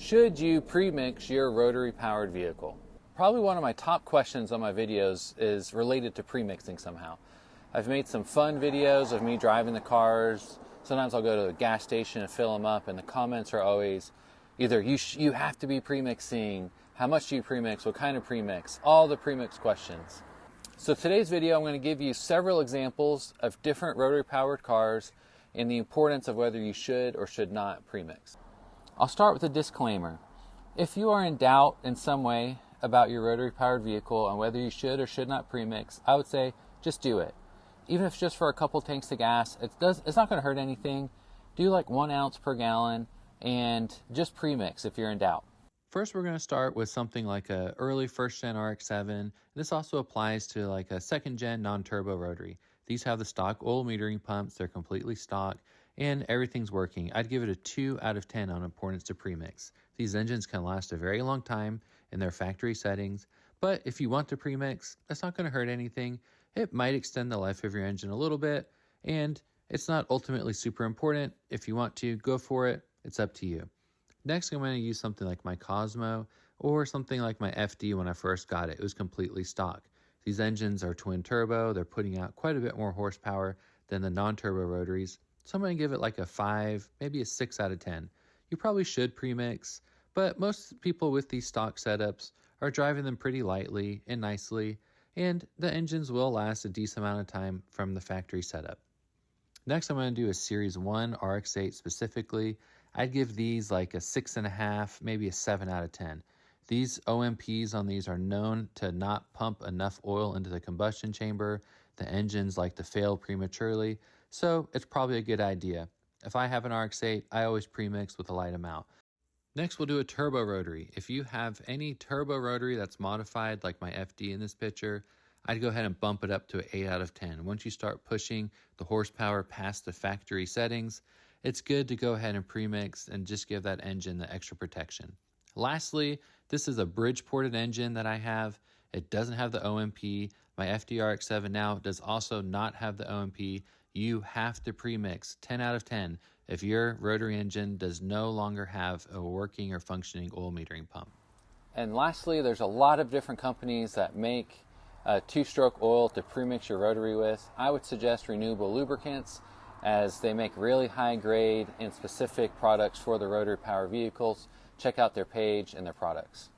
Should you premix your rotary powered vehicle? Probably one of my top questions on my videos is related to premixing somehow. I've made some fun videos of me driving the cars. Sometimes I'll go to a gas station and fill them up, and the comments are always either you have to be premixing, how much do you premix, what kind of premix, all the premix questions. So today's video I'm going to give you several examples of different rotary powered cars and the importance of whether you should or should not premix. I'll start with a disclaimer. If you are in doubt in some way about your rotary powered vehicle and whether you should or should not premix, I would say just do it. Even if it's just for a couple tanks of gas, it's not going to hurt anything. Do like 1 ounce per gallon and just premix if you're in doubt. First, we're going to start with something like a early first gen RX-7. This also applies to like a second gen non-turbo rotary. These have the stock oil metering pumps. They're completely stock and everything's working. I'd give it a 2 out of 10 on importance to premix. These engines can last a very long time in their factory settings, but if you want to premix, that's not going to hurt anything. It might extend the life of your engine a little bit, and it's not ultimately super important. If you want to, go for it. It's up to you. Next, I'm going to use something like my Cosmo or something like my FD when I first got it. It was completely stock. These engines are twin turbo. They're putting out quite a bit more horsepower than the non-turbo rotaries. So I'm going to give it like a 5, maybe a 6 out of 10. You probably should premix, but most people with these stock setups are driving them pretty lightly and nicely, and the engines will last a decent amount of time from the factory setup. Next, I'm going to do a Series 1 RX-8 specifically. I'd give these like a 6.5, maybe a 7 out of 10. These OMPs on these are known to not pump enough oil into the combustion chamber. The engines like to fail prematurely, so it's probably a good idea. If I have an RX-8, I always premix with a light amount. Next, we'll do a turbo rotary. If you have any turbo rotary that's modified, like my FD in this picture, I'd go ahead and bump it up to an 8 out of 10. Once you start pushing the horsepower past the factory settings, it's good to go ahead and premix and just give that engine the extra protection. Lastly, this is a bridge-ported engine that I have. It doesn't have the OMP. My FDRX7 now does also not have the OMP. You have to premix 10 out of 10 if your rotary engine does no longer have a working or functioning oil metering pump. And lastly, there's a lot of different companies that make two-stroke oil to premix your rotary with. I would suggest Renewable Lubricants, as they make really high grade and specific products for the rotary power vehicles. Check out their page and their products.